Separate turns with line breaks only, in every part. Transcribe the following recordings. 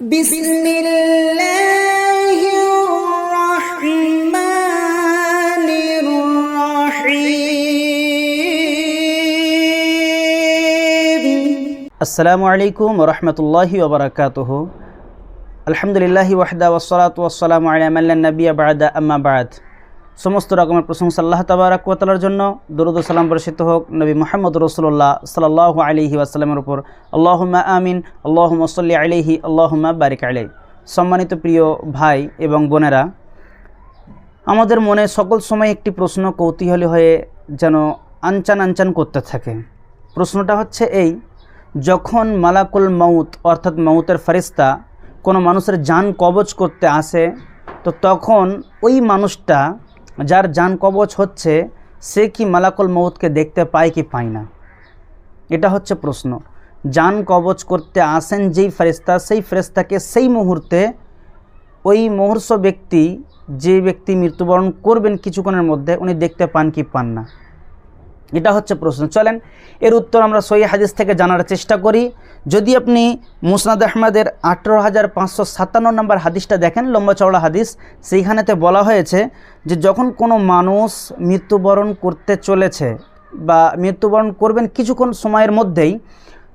বিসমিল্লাহির রহমানির রহিম।
আসসালামু আলাইকুম ওয়া রাহমাতুল্লাহি ওয়া বারাকাতুহু। আলহামদুলিল্লাহি ওয়াহদা ওয়াসসালাতু ওয়াসসালামু আলা মান লা নাবিয়্যা বা'দা, আম্মা বা'দ। সমস্ত রকমের প্রশংসা আল্লাহ তাবারাক ওয়া তাআলার জন্য। দরুদ ও সালাম বর্ষিত হোক নবী মুহাম্মদ রাসূলুল্লাহ সাল্লাল্লাহু আলাইহি ওয়াসাল্লামের উপর। আল্লাহুম্মা আমিন, আল্লাহুম্মা সাল্লি আলাইহি, আল্লাহুম্মা বারিক আলাইহি। সম্মানিত প্রিয় ভাই এবং বোনেরা, আমাদের মনে সকল সময় একটি প্রশ্ন কৌতূহলী হয়ে যেন আনচান করতে থাকে। প্রশ্নটা হচ্ছে এই: যখন মালাকুল মউত অর্থাৎ মউতের ফেরেশতা কোনো মানুষের জান কবজ করতে আসে, তো তখন ওই মানুষটা যার জান কবজ হচ্ছে সে কি মালাকুল মউতকে দেখতে পায় কি পায় না? এটা হচ্ছে প্রশ্ন। জান কবজ করতে আসেন যেই ফেরেশতা, সেই ফেরেশতাকে সেই মুহূর্তে ওই মুহূর্ত ব্যক্তি, যে ব্যক্তি মৃত্যুবরণ করবেন কিছুক্ষণের মধ্যে, উনি দেখতে পান কি পান না? এটা হচ্ছে প্রশ্ন। চলেন এর উত্তর আমরা সহিহ হাদিস থেকে জানার চেষ্টা করি। যদি আপনি মুসনাদ আহমদের 18,557 নম্বর হাদিসটা দেখেন, লম্বা চওড়া হাদিস, সেইখানেতে বলা হয়েছে যে যখন কোনো মানুষ মৃত্যুবরণ করতে চলেছে বা মৃত্যুবরণ করবেন কিছুক্ষণ সময়ের মধ্যেই,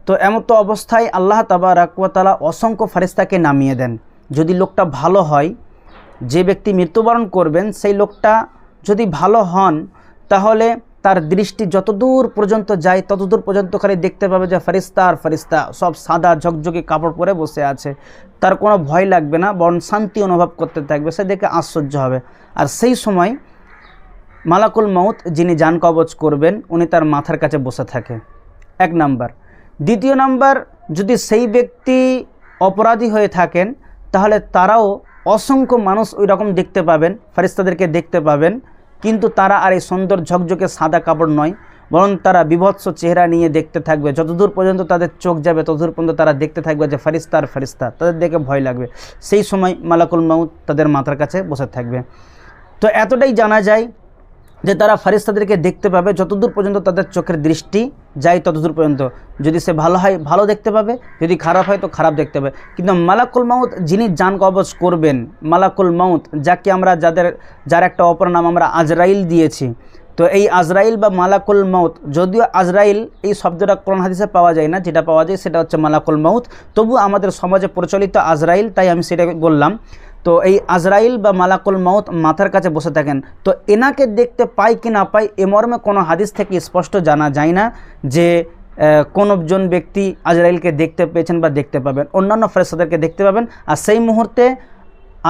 তো এমতো অবস্থায় আল্লাহ তাবারাক ওয়া তাআলা অসংখ্য ফেরেশতাকে নামিয়ে দেন। যদি লোকটা ভালো হয়, যে ব্যক্তি মৃত্যুবরণ করবেন সেই লোকটা যদি ভালো হন, তাহলে তার দৃষ্টি যতদূর পর্যন্ত যায় ততদূর পর্যন্ত খালি দেখতে পাবে যে ফেরেশতা আর ফেরেশতা, সব সাদা ঝকঝকে কাপড় পরে বসে আছে। তার কোনো ভয় লাগবে না, বরং শান্তি অনুভব করতে থাকবে, সে দেখে আশ্চর্য হবে। আর সেই সময় মালাকুল মউত যিনি জান কবজ করবেন, উনি তার মাথার কাছে বসে থাকে। এক নাম্বার। দ্বিতীয় নাম্বার, যদি সেই ব্যক্তি অপরাধী হয়ে থাকেন, তাহলে তারাও অসংখ্য মানুষ ওই রকম দেখতে পাবেন, ফেরেশতাদেরকে দেখতে পাবেন, কিন্তু তারা আর এই সুন্দর ঝকঝকে সাদা কাপড় নয়, বরং তারা বিভৎস চেহারা নিয়ে দেখতে থাকবে। যতদূর পর্যন্ত তাদের চোখ যাবে ততদূর পর্যন্ত তারা দেখতে থাকবে যে ফেরেশতা আর ফেরেশতা, তাদের দেখে ভয় লাগবে। সেই সময় মালাকুল মউত তাদের মাথার কাছে বসে থাকবে। তো এতটাই জানা যায় যে তারা ফেরেশতাদেরকে দেখতে পাবে যতদূর পর্যন্ত তাদের চোখের দৃষ্টি যায় ততদূর পর্যন্ত। যদি সে ভালো হয় ভালো দেখতে পাবে, যদি খারাপ হয় তো খারাপ দেখতে পাবে। কিন্তু মালাকুল মউত যিনি জান কবজ করবেন, মালাকুল মউত যাকে আমরা যার একটা অপর নাম আমরা আজরাইল দিয়েছি, তো এই আজরাইল বা মালাকুল মউত, যদিও আজরাইল এই শব্দটা কোরআন হাদিসে পাওয়া যায় না, যেটা পাওয়া যায় সেটা হচ্ছে মালাকুল মউত, তবু আমাদের সমাজে প্রচলিত আজরাইল, তাই আমি সেটা বললাম। তো এই আজরাইল বা মালাকুল মউত মাথার কাছে বসে থাকেন। তো এনাকে দেখতে পায় কি না পায় এ মর্মে কোনো হাদিস থেকে স্পষ্ট জানা যায় না যে কোনজন ব্যক্তি আজরাইলকে দেখতে পেয়েছেন বা দেখতে পাবেন। অন্যান্য ফেরেশতাদেরকে দেখতে পাবেন, আর সেই মুহূর্তে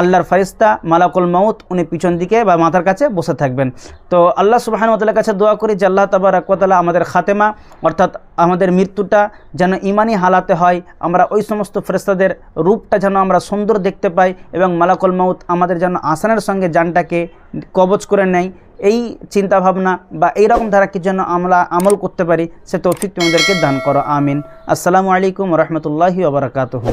আল্লাহর ফেরেশতা মালাকুল মউত উনি পিছন দিকে বা মাথার কাছে বসে থাকবেন। তো আল্লাহ সুবহানাহু ওয়া তাআলার কাছে দোয়া করি যে আল্লাহ তাবারাক ওয়া তাআলা আমাদের খাতেমা অর্থাৎ আমাদের মৃত্যুটা যেন ঈমানি হালাতে হয়, আমরা ওই সমস্ত ফেরেশতাদের রূপটা যেন আমরা সুন্দর দেখতে পাই, এবং মালাকুল মউত আমাদের যেন আসানের সঙ্গে জানটাকে কবজ করে নেয়, এই চিন্তাভাবনা বা এইরকম ধারা কি যেন আমরা আমল করতে পারি, সে তৌফিক তোমাদেরকে দান করো, আমিন। আসসালামু আলাইকুম ওয়া রাহমাতুল্লাহি ওয়া বারাকাতুহু।